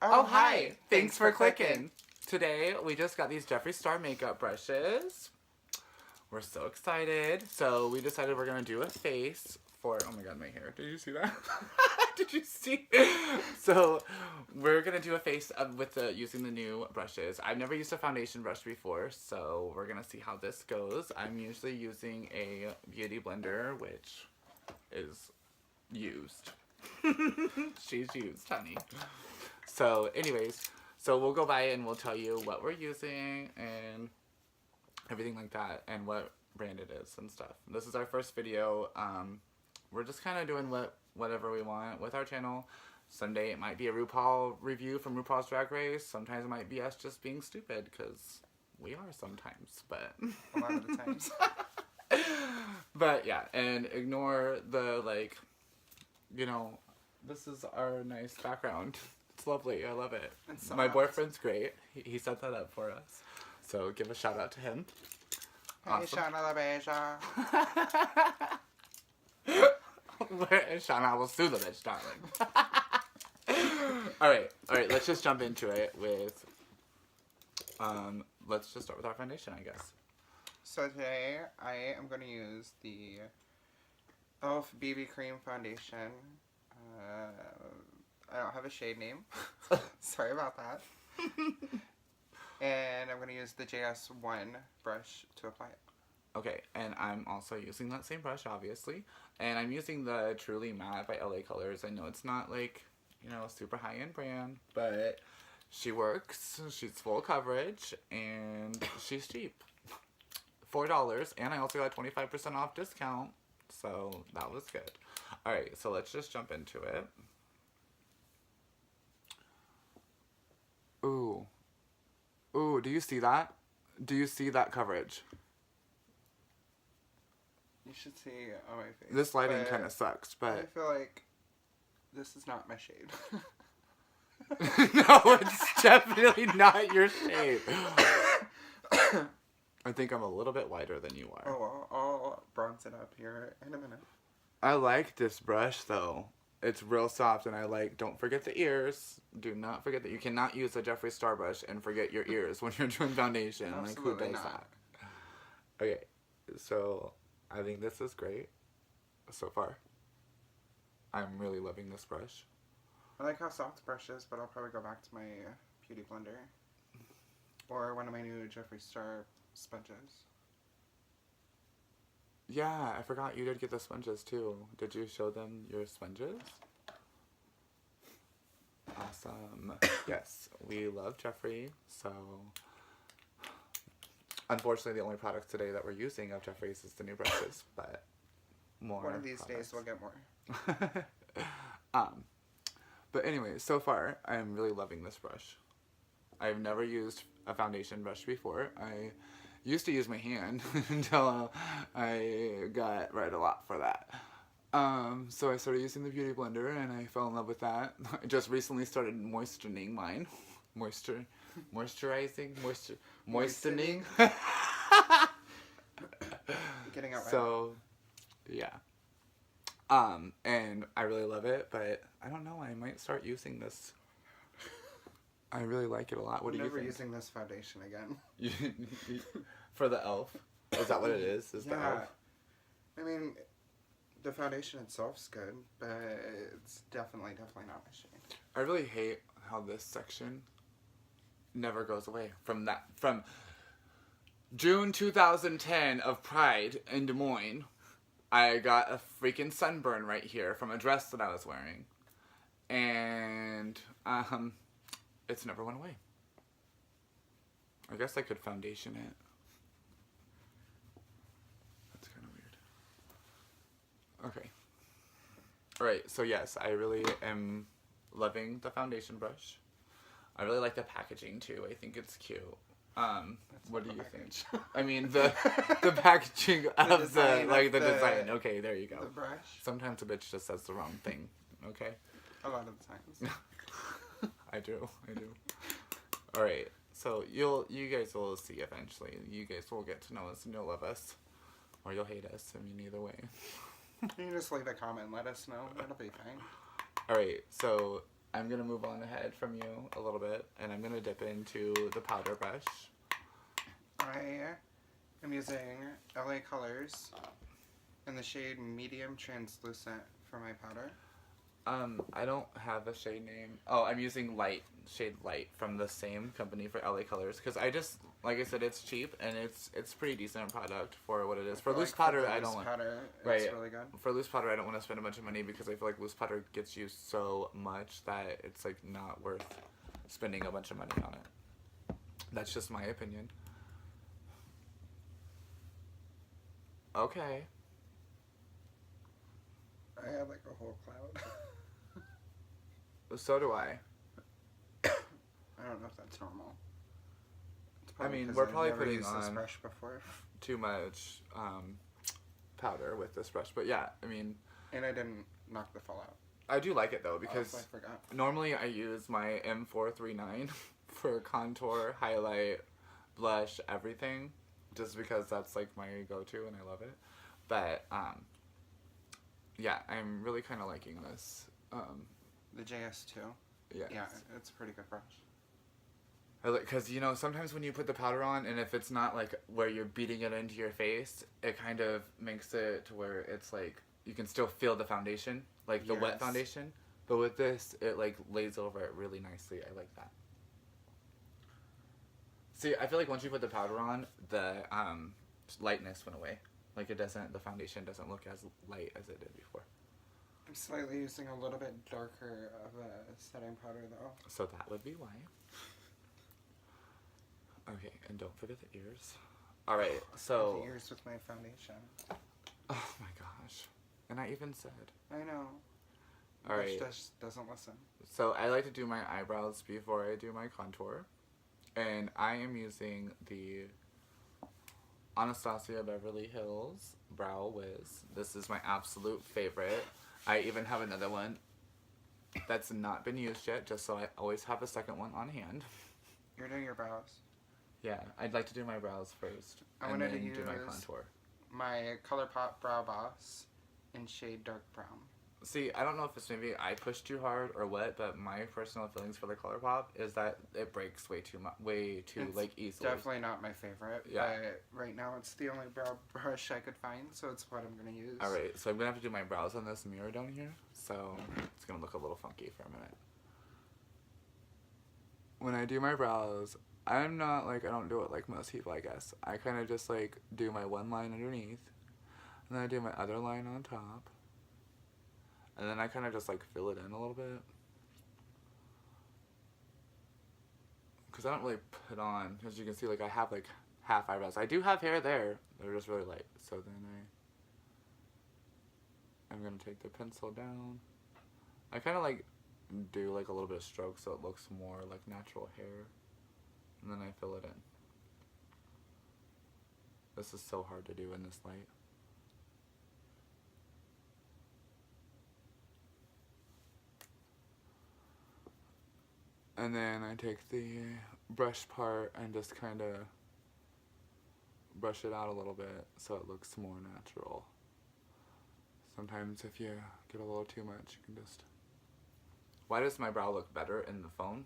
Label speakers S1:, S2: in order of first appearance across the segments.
S1: Oh, hi! Thanks for clicking. Today, we just got these Jeffree Star makeup brushes. We're so excited. So, we decided we're going to do a face for... Oh my god, my hair. Did you see that? Did you see? So, we're going to do a face using the new brushes. I've never used a foundation brush before, so we're going to see how this goes. I'm usually using a beauty blender, which is used. She's used, honey. So, anyways, we'll go by and we'll tell you what we're using and everything like that and what brand it is and stuff. This is our first video. We're just kind of doing whatever we want with our channel. Someday it might be a RuPaul review from RuPaul's Drag Race. Sometimes it might be us just being stupid, because we are sometimes, but...
S2: A lot of the times.
S1: But, yeah, and ignore the, like, you know, this is our nice background. It's lovely. I love it.
S2: So
S1: my boyfriend's great. He set that up for us. So give a shout out to him.
S2: Hey,
S1: Awesome.
S2: Shauna La Beja.
S1: Shauna will sue the bitch, darling. Alright, let's just jump into it with, let's just start with our foundation, I guess.
S2: So today, I am going to use the e.l.f. BB Cream Foundation. I don't have a shade name. Sorry about that. And I'm going to use the JS1 brush to apply it.
S1: Okay, and I'm also using that same brush, obviously. And I'm using the Truly Matte by LA Colors. I know it's not, like, you know, a super high-end brand, but she works. She's full coverage, and she's cheap. $4, and I also got 25% off discount, so that was good. Alright, so let's just jump into it. Ooh. Ooh, do you see that? Do you see that coverage?
S2: You should see on my face.
S1: This lighting kind of sucks,
S2: I
S1: but...
S2: feel like this is not my shade.
S1: No, it's definitely not your shade. I think I'm a little bit whiter than you are.
S2: Oh, I'll bronze it up here in a minute.
S1: I like this brush, though. It's real soft, and I like... Don't forget the ears. Do not forget that you cannot use a Jeffree Star brush and forget your ears when you're doing foundation.
S2: Absolutely
S1: like, who does
S2: not.
S1: that? Okay, so I think this is great so far. I'm really loving this brush.
S2: I like how soft the brush is, but I'll probably go back to my beauty blender. Or one of my new Jeffree Star sponges.
S1: Yeah, I forgot you did get the sponges too. Did you show them your sponges? Awesome. Yes, we love Jeffree, so... Unfortunately, the only products today that we're using of Jeffree's is the new brushes, but more
S2: One of these
S1: products.
S2: days we'll get more.
S1: But anyway, so far, I'm really loving this brush. I've never used a foundation brush before. I used to use my hand until I got read a lot for that. So I started using the beauty blender and I fell in love with that. I just recently started moistening mine. Moisturizing? Moistening?
S2: Getting out right
S1: So, yeah. And I really love it, but I don't know, I might start using this. I really like it a lot. What do you think?
S2: Never using this foundation again.
S1: For the e.l.f.? Is that what it is? Is the e.l.f.?
S2: I mean, the foundation itself's good, but it's definitely not my shade.
S1: I really hate how this section never goes away. From June 2010 of Pride in Des Moines, I got a freaking sunburn right here from a dress that I was wearing. And, it's never went away. I guess I could foundation it. That's kind of weird. Okay. Alright, so yes, I really am loving the foundation brush. I really like the packaging too. I think it's cute. What do you think? I mean, the packaging of the design. Okay, there you go.
S2: The brush.
S1: Sometimes a bitch just says the wrong thing. Okay?
S2: A lot of the times.
S1: I do. Alright, so you guys will see eventually. You guys will get to know us and you'll love us. Or you'll hate us. I mean, either way.
S2: You can just leave a comment and let us know. That'll be fine.
S1: Alright, so I'm going to move on ahead from you a little bit, and I'm going to dip into the powder brush.
S2: I am using LA Colors in the shade Medium Translucent for my powder.
S1: I don't have a shade name. Oh, I'm using shade Light from the same company for LA Colors because I just, like I said, it's cheap and it's pretty decent product for what it is. For loose powder, I don't want.
S2: It's really good.
S1: For loose powder, I don't want to spend a bunch of money because I feel like loose powder gets you so much that it's like not worth spending a bunch of money on it. That's just my opinion. Okay.
S2: I have like a whole cloud.
S1: So do I.
S2: I don't know if that's normal.
S1: I mean, we're probably putting
S2: this
S1: on
S2: brush before.
S1: too much powder with this brush, but yeah, I mean.
S2: And I didn't knock the fall out.
S1: I do like it though because
S2: I forgot.
S1: Normally I use my M439 for contour, highlight, blush, everything, just because that's like my go-to and I love it. But yeah, I'm really kind of liking this.
S2: The JS2.
S1: Yeah.
S2: Yeah, it's a pretty good brush.
S1: Because, you know, sometimes when you put the powder on, and if it's not, like, where you're beating it into your face, it kind of makes it to where it's, like, you can still feel the foundation, like the wet foundation. But with this, it, like, lays over it really nicely. I like that. See, I feel like once you put the powder on, the lightness went away. Like, the foundation doesn't look as light as it did before.
S2: I'm slightly using a little bit darker of a setting powder, though.
S1: So that would be why. Okay, and don't forget the ears. Alright, so.
S2: The ears with my foundation.
S1: Oh my gosh. And I even said.
S2: I know.
S1: Alright.
S2: Just doesn't listen.
S1: So I like to do my eyebrows before I do my contour. And I am using the Anastasia Beverly Hills Brow Wiz. This is my absolute favorite. I even have another one that's not been used yet, just so I always have a second one on hand.
S2: You're doing your brows?
S1: Yeah, I'd like to do my brows first.
S2: I wanted to do my contour. My ColourPop Brow Boss in shade Dark Brown.
S1: See, I don't know if it's maybe I push too hard or what, but my personal feelings for the ColourPop is that it breaks way too like easily.
S2: Definitely not my favorite. Yeah. But right now it's the only brow brush I could find, so it's what I'm gonna use.
S1: All right, so I'm gonna have to do my brows on this mirror down here, so it's gonna look a little funky for a minute. When I do my brows, I'm not like I don't do it like most people, I guess. I kind of just like do my one line underneath, and then I do my other line on top. And then I kind of just, like, fill it in a little bit. Because I don't really put on, as you can see, like, I have, like, half eyebrows. I do have hair there. They're just really light. So then I'm going to take the pencil down. I kind of, like, do, like, a little bit of stroke so it looks more like natural hair. And then I fill it in. This is so hard to do in this light. And then I take the brush part and just kind of brush it out a little bit so it looks more natural. Sometimes if you get a little too much, you can just... Why does my brow look better in the phone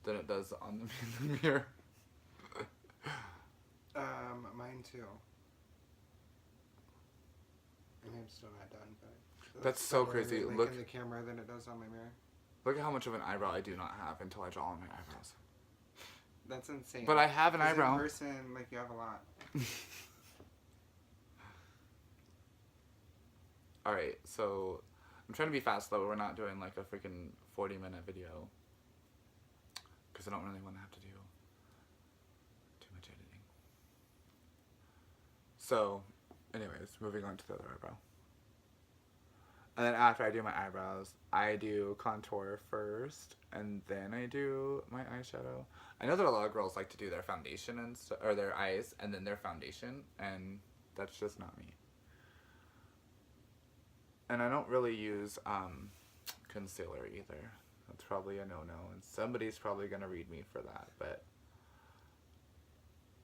S1: than it does on the mirror?
S2: Mine too. And I'm still not done, but...
S1: That's so crazy. Look
S2: in the camera than it does on my mirror.
S1: Look at how much of an eyebrow I do not have until I draw on my eyebrows.
S2: That's insane.
S1: But I have an eyebrow.
S2: In person, like, you have a lot.
S1: Alright, so I'm trying to be fast though. We're not doing like a freaking 40-minute video. Because I don't really want to have to do too much editing. So, anyways, moving on to the other eyebrow. And then after I do my eyebrows, I do contour first, and then I do my eyeshadow. I know that a lot of girls like to do their foundation or their eyes, and then their foundation, and that's just not me. And I don't really use concealer either. That's probably a no-no, and somebody's probably gonna read me for that, but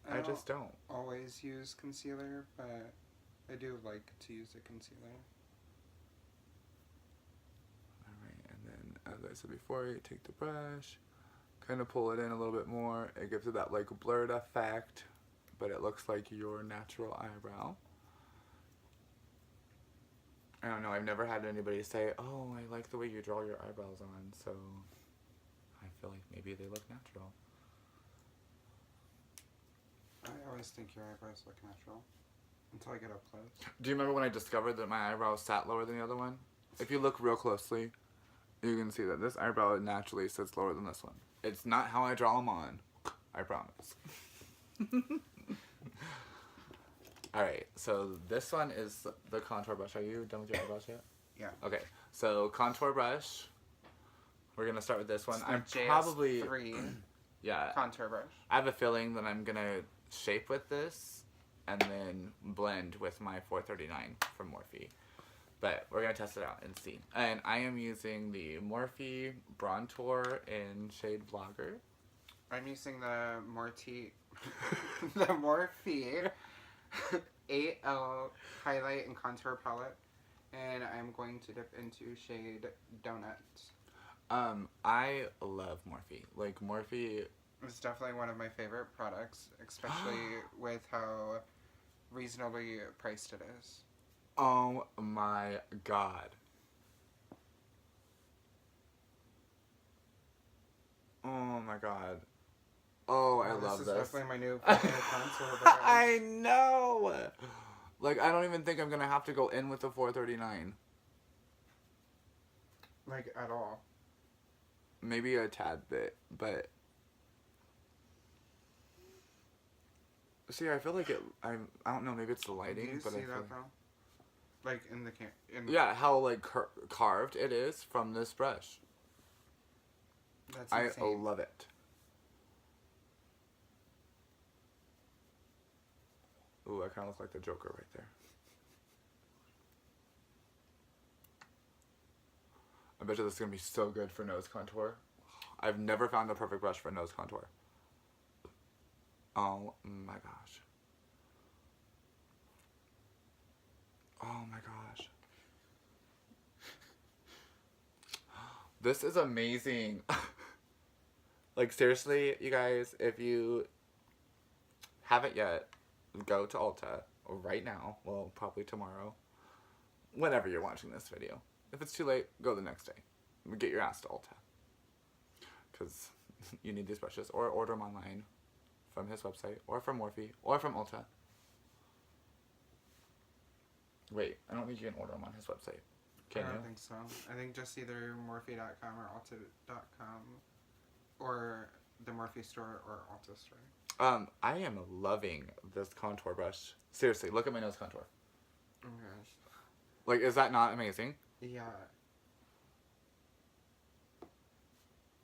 S1: I just don't.
S2: Always use concealer, but I do like to use a concealer.
S1: as I said before, you take the brush, kind of pull it in a little bit more. It gives it that like blurred effect, but it looks like your natural eyebrow. I don't know, I've never had anybody say, oh, I like the way you draw your eyebrows on, so I feel like maybe they look natural.
S2: I always think your eyebrows look natural until I get up close.
S1: Do you remember when I discovered that my eyebrows sat lower than the other one? If you look real closely, you can see that this eyebrow naturally sits lower than this one. It's not how I draw them on, I promise. Alright, so this one is the contour brush. Are you done with your eyebrows yet?
S2: Yeah.
S1: Okay, so contour brush. We're going to start with this one.
S2: It's
S1: I'm
S2: the
S1: probably...
S2: JS3
S1: yeah.
S2: contour brush.
S1: I have a feeling that I'm going to shape with this and then blend with my 439 from Morphe. But we're going to test it out and see. And I am using the Morphe Bronzer in shade Vlogger.
S2: I'm using the Morphe 8L highlight and contour palette, and I'm going to dip into shade Donut.
S1: I love Morphe. Like, Morphe...
S2: It's definitely one of my favorite products, especially with how reasonably priced it is.
S1: Oh my god. Oh my god. Oh, I love this.
S2: This is definitely my new favorite contour brush.
S1: I know! Like, I don't even think I'm gonna have to go in with the 439.
S2: Like, at all.
S1: Maybe a tad bit, but... See, I feel like it... I don't know, maybe it's the lighting,
S2: Do you
S1: but
S2: see
S1: I feel
S2: that,
S1: like...
S2: though? Like, in the
S1: Yeah, how, like, carved it is from this brush.
S2: That's
S1: I
S2: insane.
S1: love it. Ooh, I kind of look like the Joker right there. I bet you this is going to be so good for nose contour. I've never found the perfect brush for nose contour. Oh my gosh. Oh my gosh. This is amazing. Like, seriously, you guys, if you haven't yet, go to Ulta right now. Well, probably tomorrow. Whenever you're watching this video. If it's too late, go the next day. Get your ass to Ulta. Because you need these brushes. Or order them online from his website. Or from Morphe. Or from Ulta. Wait, I don't think you can order them on his website. Can you?
S2: I don't think so. I think just either Morphe.com or Ulta.com. Or the Morphe store or Ulta store.
S1: I am loving this contour brush. Seriously, look at my nose contour.
S2: Oh my gosh.
S1: Like, is that not amazing?
S2: Yeah.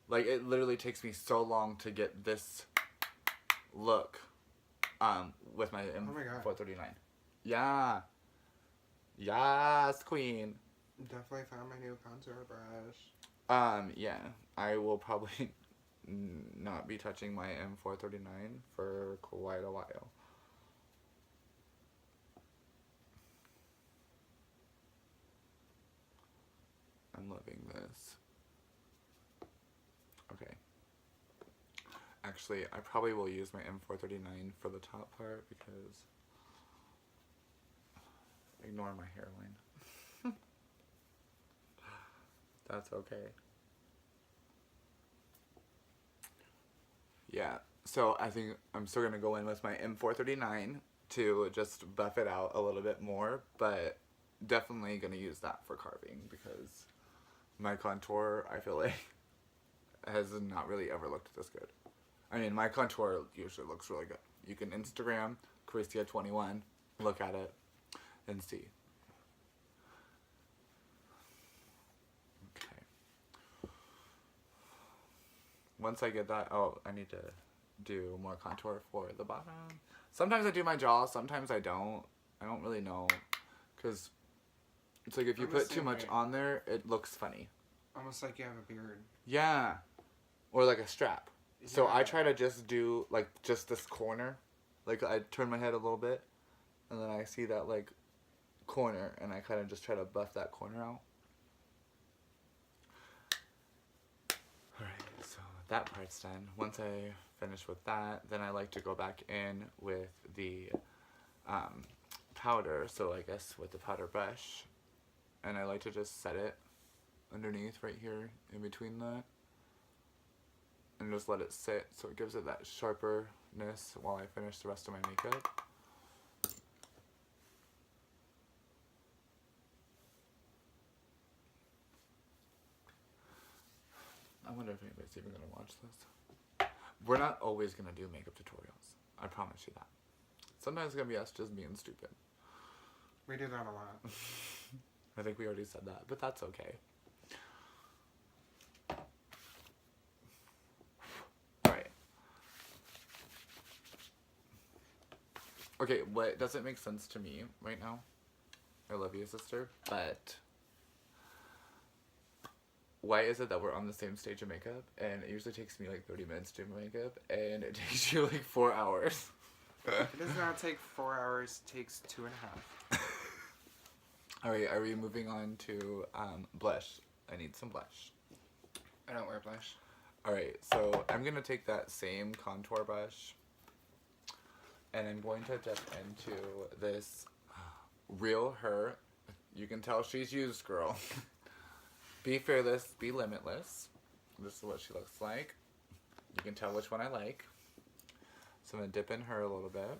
S1: Like, it literally takes me so long to get this look with my M439. Yeah. Yes, queen.
S2: Definitely found my new contour brush.
S1: Yeah. I will probably not be touching my M439 for quite a while. I'm loving this. Okay. Actually, I probably will use my M439 for the top part because... Ignore my hairline. That's okay. Yeah, so I think I'm still going to go in with my M439 to just buff it out a little bit more, but definitely going to use that for carving because my contour, I feel like, has not really ever looked this good. I mean, my contour usually looks really good. You can Instagram, Christia21, look at it, and see. Once I get that, oh, I need to do more contour for the bottom. Sometimes I do my jaw, sometimes I don't. I don't really know. Because it's like if you put too much on there, it looks funny.
S2: Almost like you have a beard.
S1: Yeah. Or like a strap. Yeah. So I try to just do, like, just this corner. Like, I turn my head a little bit, and then I see that, like, corner, and I kind of just try to buff that corner out. that part's done. Once I finish with that, then I like to go back in with the powder. So I guess with the powder brush, and I like to just set it underneath right here in between that, and just let it sit so it gives it that sharperness while I finish the rest of my makeup. I wonder if anybody's even gonna watch this. We're not always gonna do makeup tutorials. I promise you that. Sometimes it's gonna be us just being stupid.
S2: We do that a lot.
S1: I think we already said that, but that's okay. Alright. Okay, what doesn't make sense to me right now, I love you, sister, but why is it that we're on the same stage of makeup, and it usually takes me like 30 minutes to do my makeup, and it takes you like 4 hours?
S2: It does not take 4 hours, it takes 2.5.
S1: Alright, are we moving on to blush? I need some blush.
S2: I don't wear blush.
S1: Alright, so I'm going to take that same contour brush, and I'm going to dip into this Real Her. You can tell she's used, girl. Be fearless, be limitless. This is what she looks like. You can tell which one I like. So I'm going to dip in her a little bit.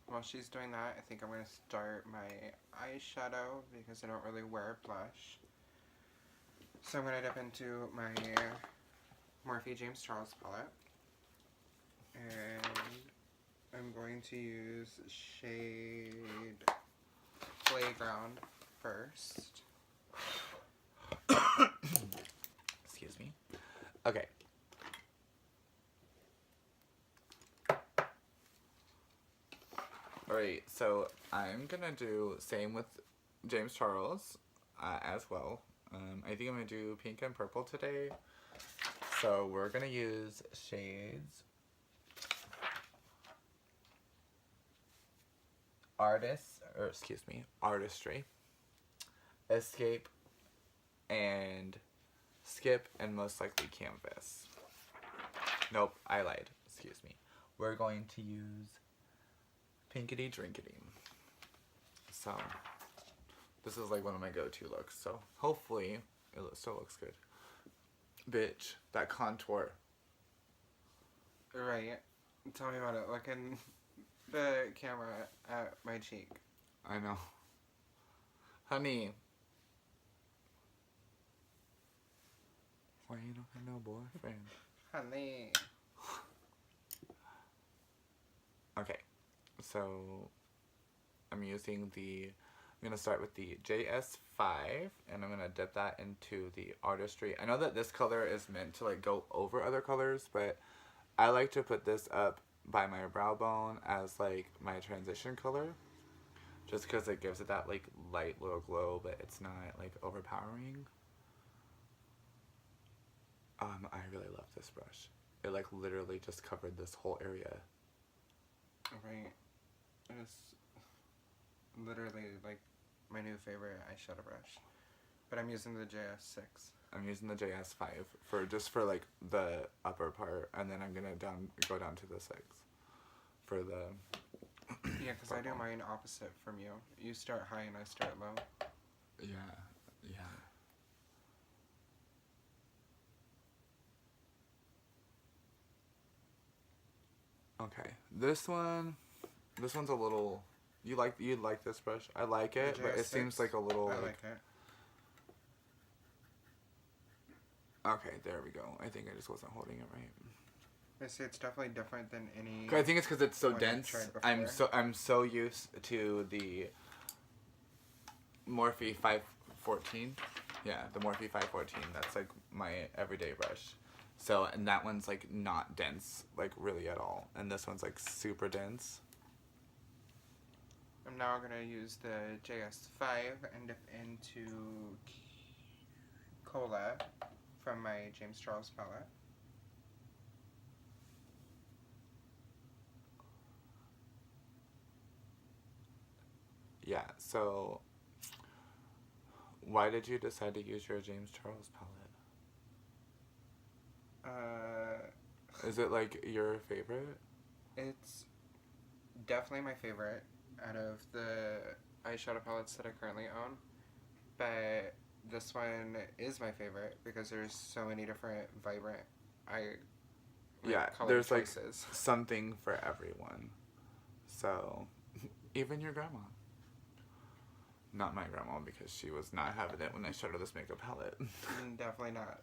S2: While she's doing that, I think I'm going to start my eyeshadow because I don't really wear blush. So I'm going to dip into my Morphe James Charles palette. And I'm going to use shade Playground first.
S1: Excuse me. Okay. Alright, so I'm gonna do same with James Charles as well. I think I'm gonna do pink and purple today. So we're gonna use shades Artistry, Escape, and Skip, and most likely Canvas. Nope, I lied. Excuse me. We're going to use Pinkity Drinkity. So, this is like one of my go-to looks. So, hopefully, it still looks good. Bitch, that contour.
S2: Right. Tell me about it. Look in the camera at my cheek.
S1: I know. Honey. Why you don't have no boyfriend?
S2: Honey.
S1: Okay. So, I'm gonna start with the JS5, and I'm gonna dip that into the Artistry. I know that this color is meant to like go over other colors, but I like to put this up by my brow bone as like my transition color, just because it gives it that like light little glow, but it's not like overpowering. I really love this brush. It like literally just covered this whole area.
S2: Right. It's literally like my new favorite eyeshadow brush. But I'm using the JS6.
S1: I'm using the JS5 for like the upper part, and then I'm gonna go down to the 6 for the.
S2: Yeah, because I do mine opposite from you. You start high and I start low.
S1: Yeah, yeah. Okay, this one's a little. You like this brush? I like it, but it seems like a little.
S2: I like it.
S1: Okay, there we go. I think I just wasn't holding it right.
S2: I say it's definitely different than any.
S1: I think it's because it's so
S2: one
S1: dense.
S2: I've tried before.
S1: I'm so used to the Morphe 514. Yeah, the Morphe 514. That's like my everyday brush. So, and that one's like not dense, like really at all. And this one's like super dense.
S2: I'm now going to use the JS5 and dip into Cola from my James Charles palette.
S1: Yeah, so why did you decide to use your James Charles palette? Is it like your favorite?
S2: It's definitely my favorite out of the eyeshadow palettes that I currently own. But this one is my favorite because there's so many different vibrant color
S1: there's
S2: choices.
S1: like something for everyone. So, even your grandma. Not my grandma because she was not having it when I showed her this makeup palette.
S2: Definitely not.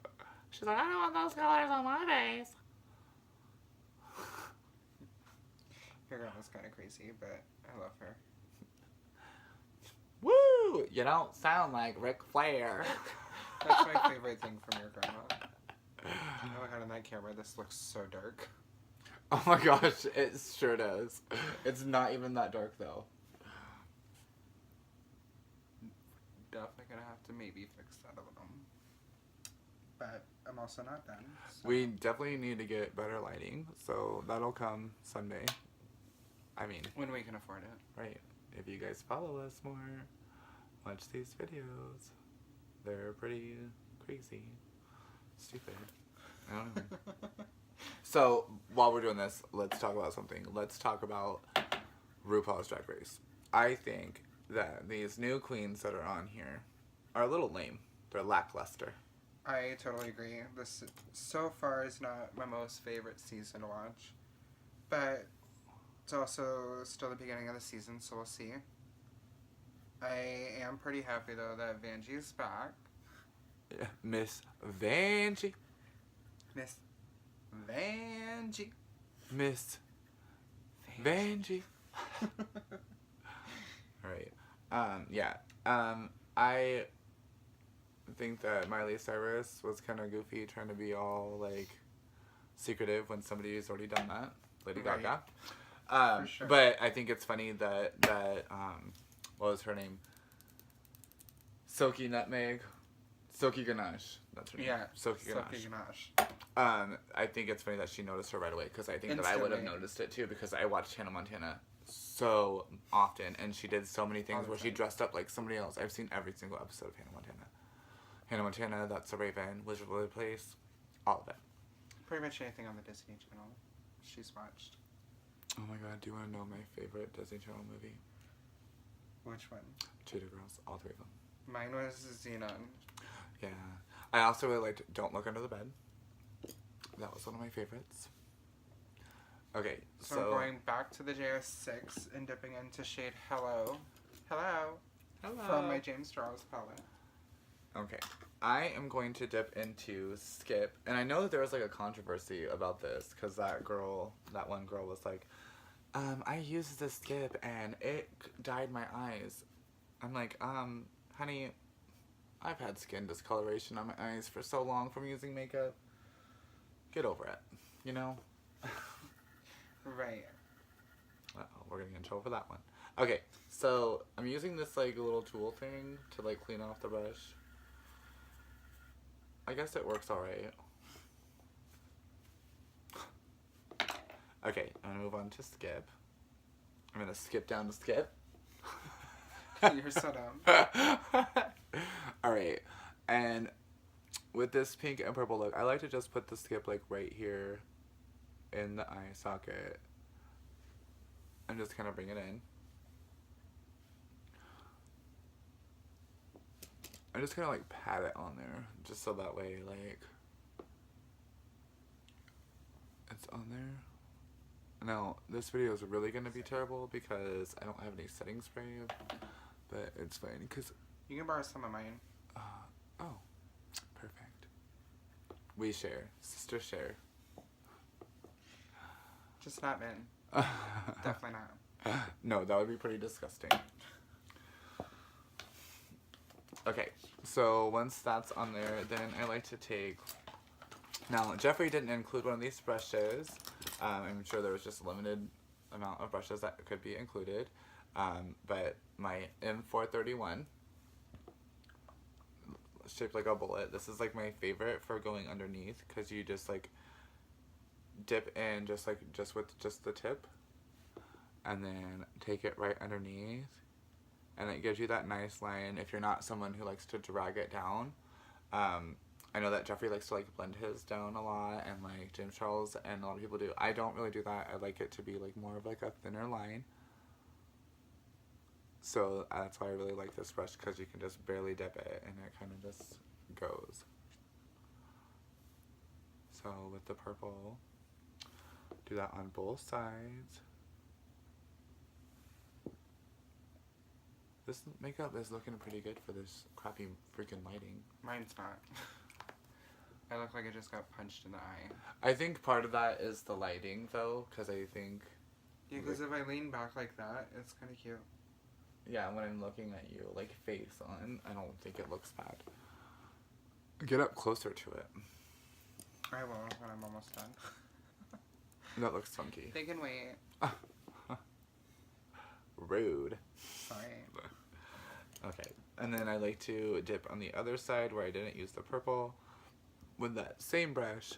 S1: She's like, I don't want those colors on my face.
S2: Your grandma's kind of crazy, but I love her.
S1: Woo! You don't sound like Ric Flair.
S2: That's my favorite thing from your grandma. Oh my god, on that camera, this looks so dark.
S1: Oh my gosh, it sure does. It's not even that dark though.
S2: Definitely gonna have to maybe fix that a little. But I'm also not done. So.
S1: We definitely need to get better lighting, so that'll come someday. I mean,
S2: when we can afford it.
S1: Right. If you guys follow us more, watch these videos. They're pretty crazy. Stupid. I don't know. So, while we're doing this, let's talk about something. Let's talk about RuPaul's Drag Race. I think that these new queens that are on here are a little lame. They're lackluster.
S2: I totally agree. This so far is not my most favorite season to watch. But it's also still the beginning of the season, so we'll see. I am pretty happy, though, that Vanjie's back.
S1: Yeah, Miss Vanjie.
S2: Miss Vanjie.
S1: Miss Vanjie. Alright. I think that Miley Cyrus was kind of goofy trying to be all, like, secretive when somebody's already done that. Lady Gaga.
S2: For sure.
S1: But I think it's funny that what was her name? Silky Ganache. That's her name.
S2: Yeah.
S1: Silky Ganache.
S2: Silky Ganache.
S1: I think it's funny that she noticed her right away because I think that I would have noticed it too because I watched Hannah Montana so often and she did so many things where she dressed up like somebody else. I've seen every single episode of Hannah Montana. Hannah Montana, That's a Raven, Wizard of the Place, all of it.
S2: Pretty much anything on the Disney Channel she's watched.
S1: Oh my god, do you want to know my favorite Disney Channel movie?
S2: Which one?
S1: Cheetah Girls, all three of them.
S2: Mine was Xenon.
S1: Yeah. I also really liked Don't Look Under the Bed. That was one of my favorites. Okay,
S2: so I'm going back to the JS6 and dipping into shade Hello. Hello. From my James Charles palette.
S1: Okay. I am going to dip into Skip. And I know that there was like a controversy about this because that one girl was like, I used the Skip and it dyed my eyes. I'm like, honey, I've had skin discoloration on my eyes for so long from using makeup. Get over it, you know?
S2: Right.
S1: Well, we're gonna get in trouble for that one. Okay, so I'm using this like little tool thing to like clean off the brush. I guess it works alright. Okay, I'm gonna move on to Skip. I'm gonna skip down to Skip.
S2: You're so dumb.
S1: Alright, and with this pink and purple look, I like to just put the Skip like right here in the eye socket and just kind of bring it in. I just kind of like pat it on there just so that way like it's on there. Now this video is really going to be terrible because I don't have any setting spray, but it's fine because
S2: you can borrow some of mine.
S1: Oh, perfect. We share. Sister share.
S2: Just not men. Definitely not.
S1: No, that would be pretty disgusting. Okay, so once that's on there, then I like to take... Now, Jeffree didn't include one of these brushes. I'm sure there was just a limited amount of brushes that could be included. But my M431, shaped like a bullet. This is like my favorite for going underneath because you just like dip in just with just the tip and then take it right underneath. And it gives you that nice line if you're not someone who likes to drag it down. I know that Jeffree likes to like blend his down a lot and like James Charles, and a lot of people do. I don't really do that. I like it to be like more of like a thinner line. So that's why I really like this brush, because you can just barely dip it and it kind of just goes. So with the purple, do that on both sides. This makeup is looking pretty good for this crappy freaking lighting.
S2: Mine's not. I look like I just got punched in the eye.
S1: I think part of that is the lighting, though, because I think...
S2: Yeah, because if I lean back like that, it's kind of cute.
S1: Yeah, when I'm looking at you, like, face on, I don't think it looks bad. Get up closer to it.
S2: I will when I'm almost done.
S1: That looks funky.
S2: They can wait.
S1: Rude.
S2: Sorry.
S1: Okay, and then I like to dip on the other side where I didn't use the purple with that same brush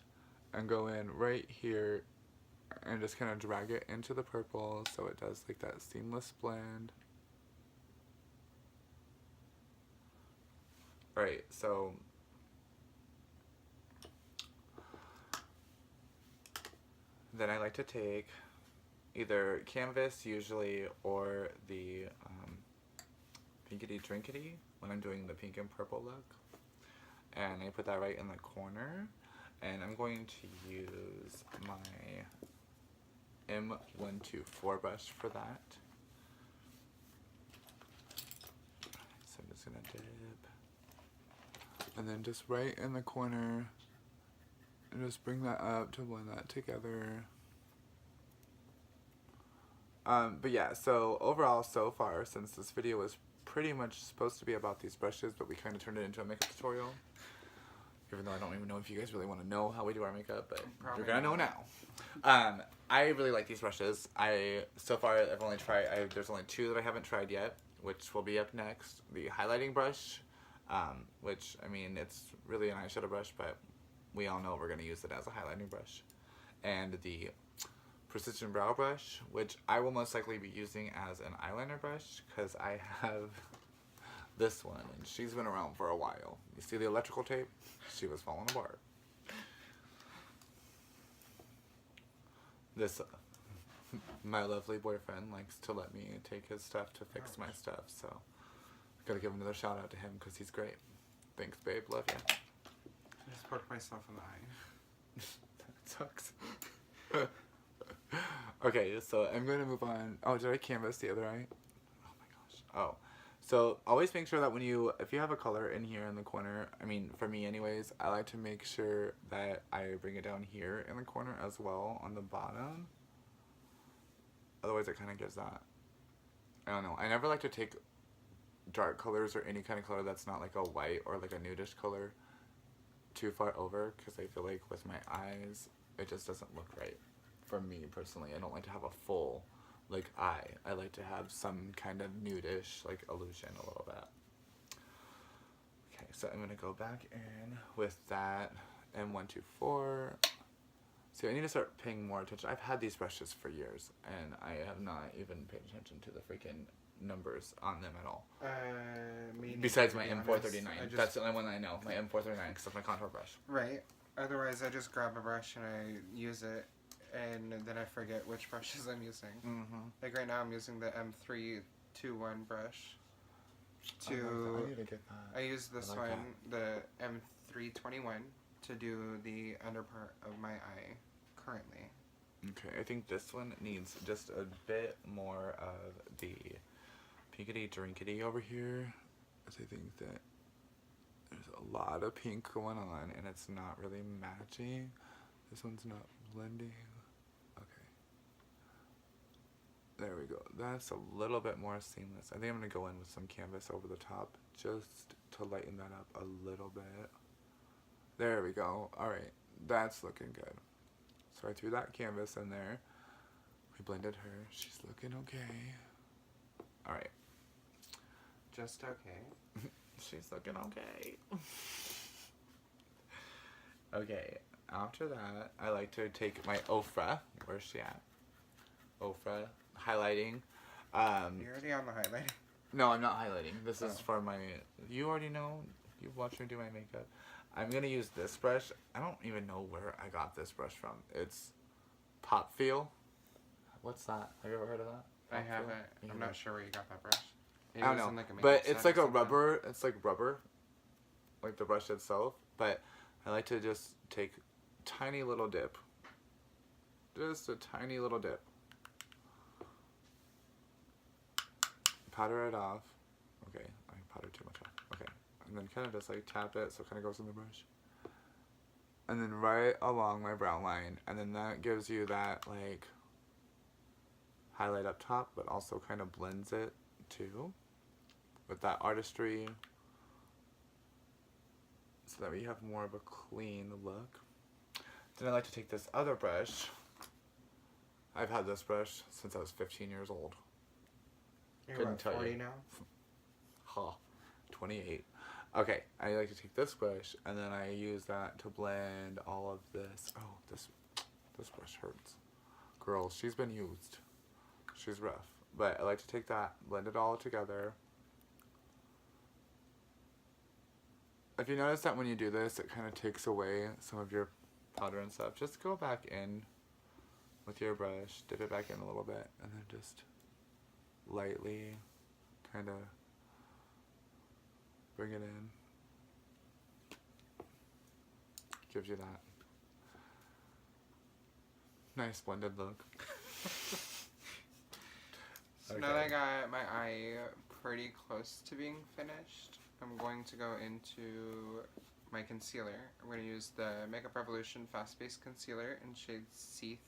S1: and go in right here and just kind of drag it into the purple so it does like that seamless blend. Right, so then I like to take either canvas usually or the pinkity drinkity when I'm doing the pink and purple look, and I put that right in the corner, and I'm going to use my M124 brush for that. So I'm just gonna dip and then just right in the corner and just bring that up to blend that together. But yeah, so overall so far, since this video was pretty much supposed to be about these brushes, but we kind of turned it into a makeup tutorial, even though I don't even know if you guys really want to know how we do our makeup, but
S2: Probably
S1: you're gonna know now. I really like these brushes. So far I've only tried, there's only two that I haven't tried yet, which will be up next. The highlighting brush, which, I mean, it's really an eyeshadow brush, but we all know we're gonna use it as a highlighting brush. And the Precision Brow Brush, which I will most likely be using as an eyeliner brush, because I have this one, and she's been around for a while. You see the electrical tape? She was falling apart. This, my lovely boyfriend likes to let me take his stuff to fix my stuff, so gotta give another shout out to him, because he's great. Thanks, babe. Love ya.
S2: I just poked myself in the eye.
S1: That sucks. Okay, so I'm going to move on. Oh, did I canvas the other eye? Oh my gosh. Oh. So always make sure that if you have a color in here in the corner, I mean, for me anyways, I like to make sure that I bring it down here in the corner as well on the bottom. Otherwise it kind of gives that, I don't know. I never like to take dark colors or any kind of color that's not like a white or like a nudish color too far over, because I feel like with my eyes, it just doesn't look right. For me personally, I don't like to have a full like eye. I like to have some kind of nudish like illusion a little bit. Okay, so I'm gonna go back in with that M124. See, I need to start paying more attention. I've had these brushes for years, and I have not even paid attention to the freaking numbers on them at all. Besides my M439. That's the only one I know. My M439, because that's my contour brush.
S2: Right. Otherwise, I just grab a brush and I use it, and then I forget which brushes I'm using.
S1: Mm-hmm.
S2: Like right now, I'm using the M321 brush.
S1: I need to get that.
S2: I use this
S1: like
S2: one, the M321, to do the under part of my eye currently.
S1: Okay, I think this one needs just a bit more of the pinkity drinkity over here, because I think that there's a lot of pink going on and it's not really matching. This one's not blending. Okay. There we go. That's a little bit more seamless. I think I'm going to go in with some canvas over the top just to lighten that up a little bit. There we go. Alright, that's looking good. So I threw that canvas in there. We blended her. She's looking okay. Alright.
S2: Just okay.
S1: She's looking okay. Okay, after that, I like to take my Ofra. Where's she at? Ofra. Highlighting.
S2: You're already on the highlighting.
S1: No, I'm not highlighting. This is for my... You already know. You've watched me do my makeup. I'm going to use this brush. I don't even know where I got this brush from. It's Pop Feel. What's that? Have you ever heard of that?
S2: I
S1: Pop
S2: haven't.
S1: Feel?
S2: I'm not sure where you got that brush. Maybe
S1: I
S2: it
S1: don't
S2: was
S1: know.
S2: in, like, a makeup
S1: But
S2: set
S1: it's
S2: or
S1: like a
S2: something.
S1: rubber. It's like rubber. Like the brush itself. But I like to just take tiny little dip. Just a tiny little dip. Powder it off. Okay, I powdered too much off. Okay, and then kind of just like tap it so it kind of goes in the brush. And then right along my brow line, and then that gives you that like highlight up top, but also kind of blends it too with that artistry, so that we have more of a clean look. Then I like to take this other brush. I've had this brush since I was 15 years old.
S2: You're
S1: Couldn't
S2: what,
S1: tell
S2: 40
S1: you.
S2: now?
S1: Ha, 28. Okay, I like to take this brush and then I use that to blend all of this. Oh, this brush hurts. Girl, she's been used. She's rough. But I like to take that, blend it all together. If you notice that when you do this, it kind of takes away some of your powder and stuff. Just go back in with your brush, dip it back in a little bit, and then just lightly kind of bring it in. Gives you that nice blended look.
S2: So now that I got my eye pretty close to being finished, I'm going to go into my concealer. I'm going to use the Makeup Revolution Fast Base Concealer in shade C3.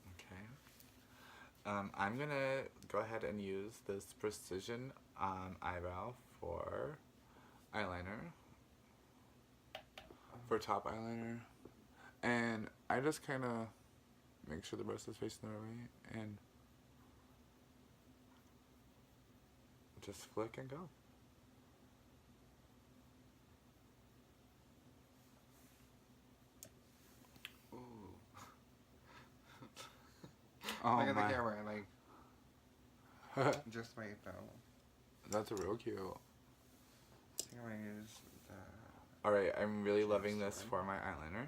S1: Okay. I'm gonna go ahead and use this Precision eyebrow for eyeliner. For top eyeliner. And I just kind of make sure the brush is facing the right way and just flick and go.
S2: Ooh.
S1: Oh
S2: Look at
S1: my.
S2: the camera, like, just wait though.
S1: That's real cute.
S2: I think I'm going to use the...
S1: Alright, I'm really loving
S2: This
S1: this
S2: one.
S1: for my eyeliner.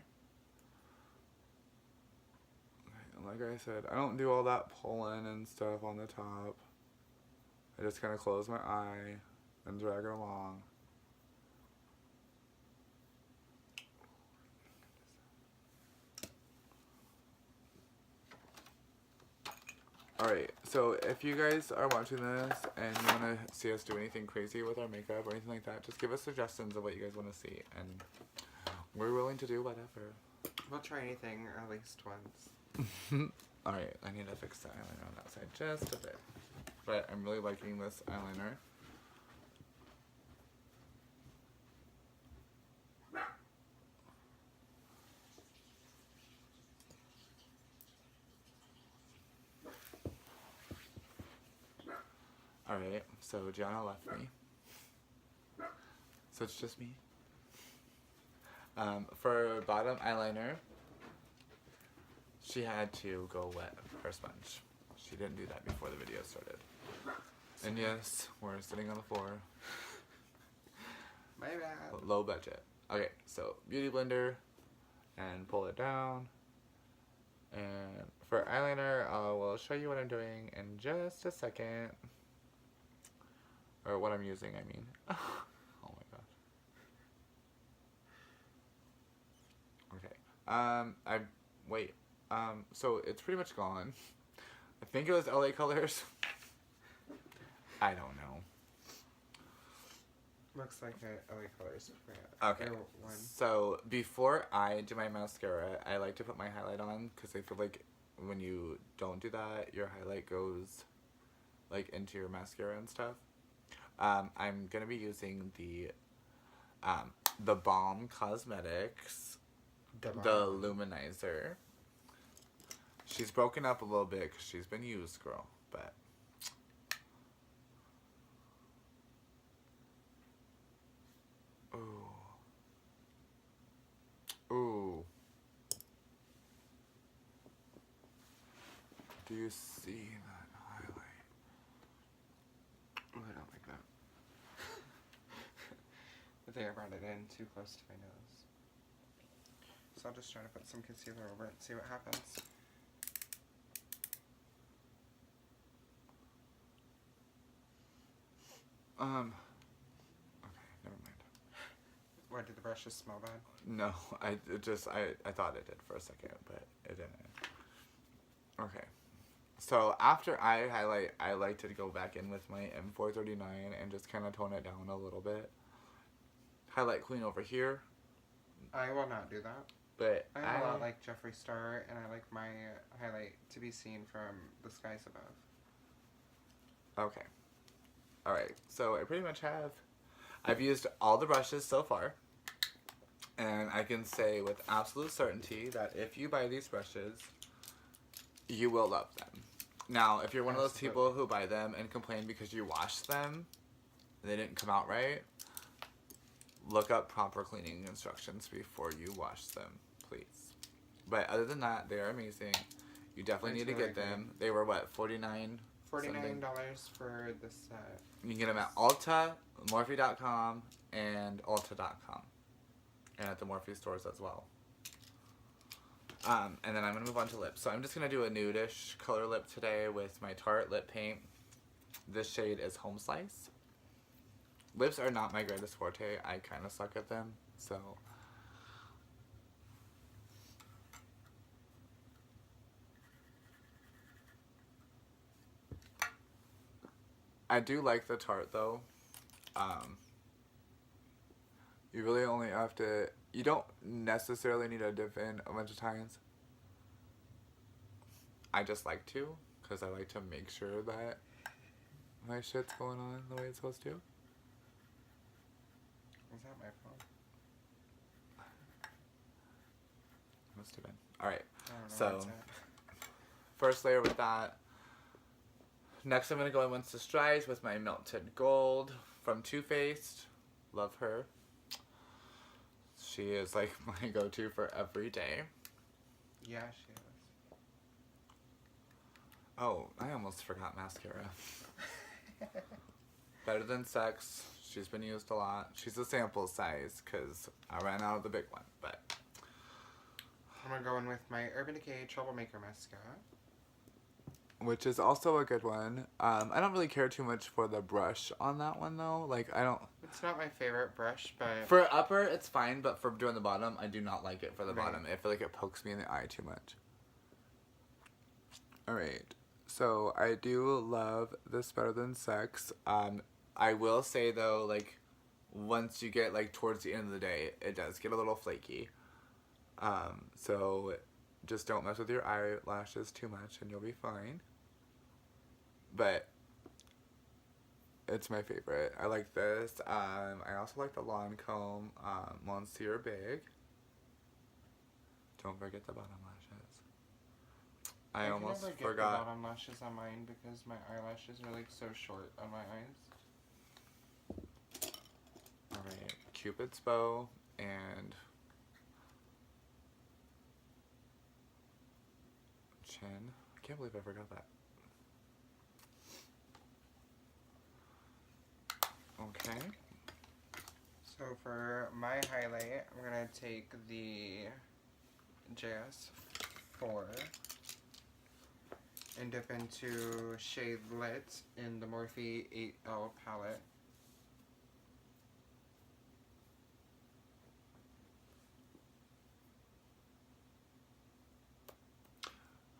S1: Like I said, I don't do all that pulling and stuff on the top. I just kind of close my eye and drag it along. Alright, so if you guys are watching this and you want to see us do anything crazy with our makeup or anything like that, just give us suggestions of what you guys want to see, and we're willing to do whatever.
S2: We'll try anything at least once.
S1: Alright, I need to fix the eyeliner on that side just a bit. But I'm really liking this eyeliner. Alright, so Gianna left me. So it's just me. For bottom eyeliner, she had to go wet her sponge. She didn't do that before the video started. And yes, we're sitting on the floor.
S2: My bad.
S1: Low budget. Okay, so beauty blender and pull it down. And for eyeliner, I will show you what I'm doing in just a second. Or what I'm using, I mean. Oh my gosh. Okay. So it's pretty much gone. I think it was LA Colors. I don't know.
S2: Looks like a LA Colors brand.
S1: Okay.
S2: Or one.
S1: So before I do my mascara, I like to put my highlight on because I feel like when you don't do that, your highlight goes like into your mascara and stuff. I'm gonna be using the Balm Cosmetics, the Luminizer. She's broken up a little bit because she's been used, girl, but. Ooh. Ooh. Do you see that highlight?
S2: Oh, I don't like that. They brought it in too close to my nose. So I'll just try to put some concealer over it and see what happens.
S1: Okay, never mind.
S2: What, did the brushes smell bad?
S1: No, I thought it did for a second, but it didn't. Okay. So after I highlight, I like to go back in with my M439 and just kind of tone it down a little bit. Highlight queen over here.
S2: I will not do that.
S1: But
S2: I'm a lot like Jeffree Star, and I like my highlight to be seen from the skies above.
S1: Okay. Alright, so I pretty much have... I've used all the brushes so far. And I can say with absolute certainty that if you buy these brushes, you will love them. Now, if you're one of those people who buy them and complain because you washed them, and they didn't come out right, look up proper cleaning instructions before you wash them, please. But other than that, they are amazing. You definitely need to get them. They were what, $49?
S2: $49 for the set.
S1: You can get them at Ulta, Morphe.com, and Ulta.com. And at the Morphe stores as well. And then I'm going to move on to lips. So I'm just going to do a nudish color lip today with my Tarte lip paint. This shade is Home Slice. Lips are not my greatest forte. I kind of suck at them. So I do like the Tarte though. You really only have to... You don't necessarily need to dip in a bunch of times. I just like to, because I like to make sure that my shit's going on the way it's supposed to.
S2: Was that my phone?
S1: Must have been. Alright,
S2: so
S1: first layer with that. Next I'm going to go in once to Strides with my Melted Gold from Too Faced. Love her. She is like my go-to for every day.
S2: Yeah, she is.
S1: Oh, I almost forgot mascara. Better Than Sex. She's been used a lot. She's a sample size because I ran out of the big one, but...
S2: I'm going to go in with my Urban Decay Troublemaker Mascara.
S1: Which is also a good one. I don't really care too much for the brush on that one though. Like, I don't...
S2: It's not my favorite brush, but...
S1: For upper, it's fine, but for doing the bottom, I do not like it for the bottom. I feel like it pokes me in the eye too much. Alright. So, I do love this Better Than Sex. I will say though, like, once you get, like, towards the end of the day, it does get a little flaky. So, just don't mess with your eyelashes too much and you'll be fine. But it's my favorite. I like this. I also like the Lancome Monsieur Big. Don't forget the bottom lashes. I almost
S2: never get
S1: forgot.
S2: the bottom lashes on mine because my eyelashes are like so short on my eyes.
S1: Alright, Cupid's Bow and chin. I can't believe I forgot that. Okay.
S2: So for my highlight, I'm going to take the JS4 and dip into shade Lit in the Morphe 8L palette.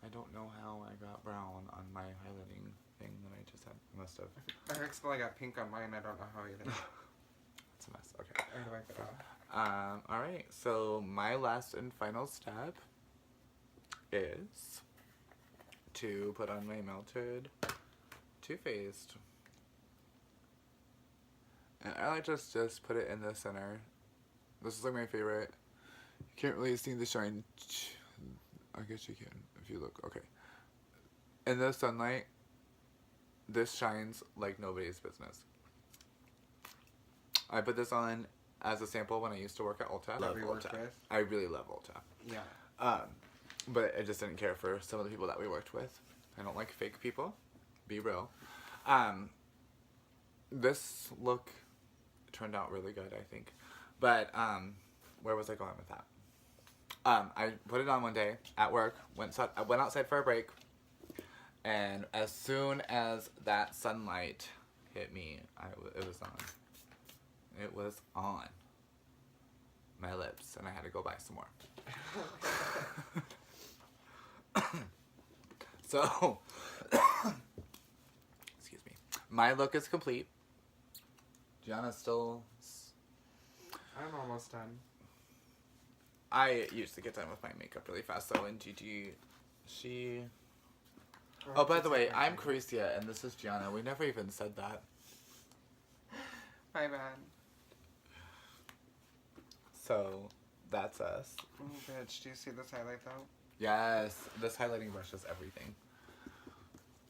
S1: I don't know how I got brown on my highlighting thing that I just had. I must have.
S2: I accidentally got pink on mine. I don't know how either.
S1: It's a mess. Okay.
S2: I'm gonna wipe it off.
S1: Alright, so my last and final step is to put on my Melted Too Faced. And I like to just put it in the center. This is like my favorite. You can't really see the shine. I guess you can if you look. Okay. In the sunlight, this shines like nobody's business. I put this on as a sample when I used to work at Ulta.
S2: That we worked with?
S1: I really love Ulta.
S2: Yeah.
S1: But I just didn't care for some of the people that we worked with. I don't like fake people. Be real. This look turned out really good, I think. But, where was I going with that? I put it on one day at work. I went outside for a break. And as soon as that sunlight hit me, it was on. It was on my lips, and I had to go buy some more. So, excuse me. My look is complete. Gianna's still...
S2: I'm almost done.
S1: I usually get done with my makeup really fast, though, and Gigi, she... Oh, by the way, I'm Caricia, and this is Gianna. We never even said that.
S2: My bad.
S1: So, that's us.
S2: Oh, bitch. Do you see this highlight, though?
S1: Yes, this highlighting brush is everything.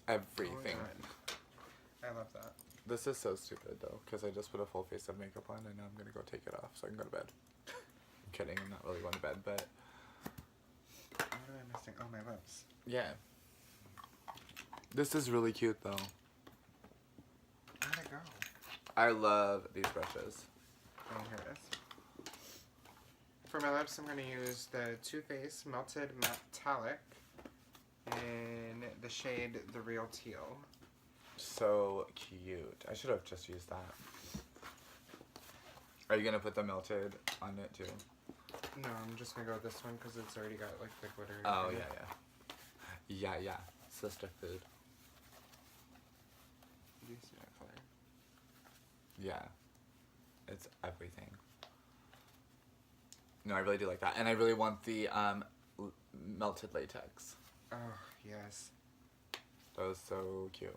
S1: Everything.
S2: I love that.
S1: This is so stupid, though, because I just put a full face of makeup on, and now I'm going to go take it off so I can go to bed. I'm kidding, I'm not really going to bed, but...
S2: What am I missing? Oh, my lips.
S1: Yeah. This is really cute, though.
S2: Where'd it go?
S1: I love these brushes.
S2: Oh, here it is. For my lips, I'm going to use the Too Faced Melted Metallic in the shade The Real Teal.
S1: So cute. I should have just used that. Are you going to put the melted on it, too?
S2: No, I'm just going to go with this one because it's already got, like, the glitter.
S1: Oh,
S2: in it.
S1: yeah. Yeah, yeah. Sister food.
S2: Do you see that color?
S1: Yeah. It's everything. No, I really do like that. And I really want the melted latex.
S2: Oh, yes.
S1: That was so cute.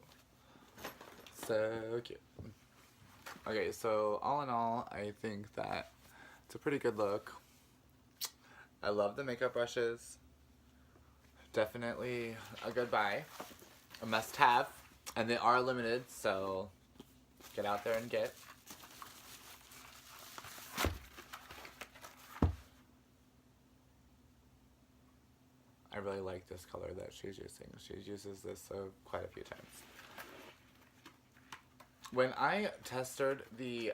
S1: So cute. Okay, so all in all, I think that it's a pretty good look. I love the makeup brushes. Definitely a good buy. A must-have. And they are limited, so get out there and get. I really like this color that she's using. She uses this quite a few times. When I tested the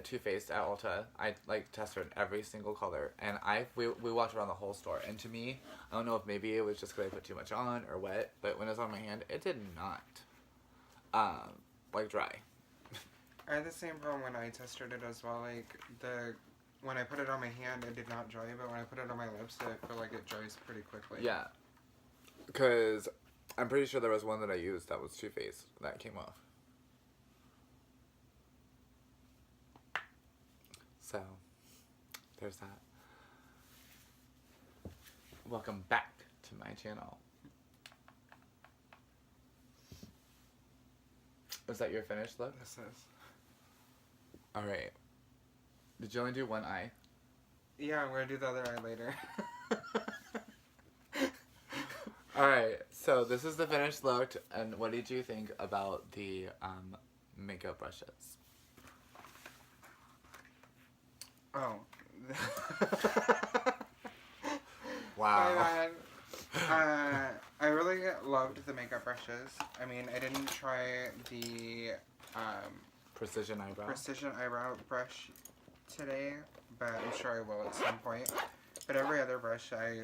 S1: Too Faced at Ulta, I tested every single color, and we walked around the whole store. And to me, I don't know if maybe it was just because I put too much on or what, but when it was on my hand, it did not dry.
S2: I had the same problem when I tested it as well. Like, when I put it on my hand, it did not dry, but when I put it on my lips, I feel like it dries pretty quickly.
S1: Yeah. Because I'm pretty sure there was one that I used that was Too Faced that came off. So, there's that. Welcome back to my channel. Is that your finished look?
S2: This is.
S1: Alright. Did you only do one eye?
S2: Yeah, I'm going to do the other eye later.
S1: Alright, so this is the finished look, and what did you think about the makeup brushes?
S2: Oh.
S1: Wow.
S2: I really loved the makeup brushes. I mean, I didn't try the
S1: Precision eyebrow
S2: brush today, but I'm sure I will at some point. But every other brush I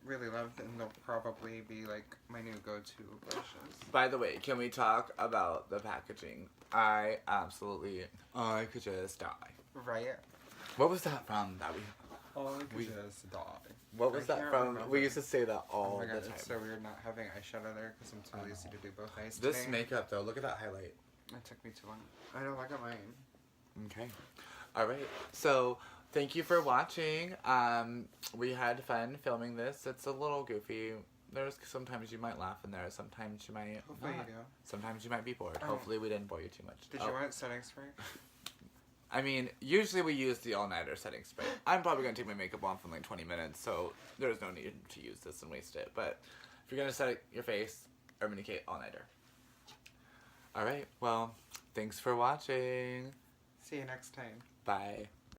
S2: really loved, and they'll probably be like my new go-to brushes.
S1: By the way, can we talk about the packaging? I could just die.
S2: Right?
S1: What was that from that we
S2: just die.
S1: What was that from?
S2: Remember.
S1: We used to say that all
S2: Oh my god,
S1: the time.
S2: it's so weird not having eyeshadow there because I'm too lazy to do both eyes
S1: This
S2: today.
S1: makeup though, look at that highlight.
S2: It took me too long. I don't look at mine.
S1: Okay. Alright. So thank you for watching. We had fun filming this. It's a little goofy. There's sometimes you might laugh in there, sometimes you might
S2: Hopefully
S1: not.
S2: you do.
S1: Sometimes you might be bored.
S2: Oh.
S1: Hopefully we didn't bore you too much.
S2: Did you want setting spray?
S1: I mean, usually we use the all-nighter setting spray. I'm probably going to take my makeup off in like 20 minutes, so there's no need to use this and waste it. But if you're going to set your face, Urban Decay all-nighter. Alright, well, thanks for watching.
S2: See you next time.
S1: Bye.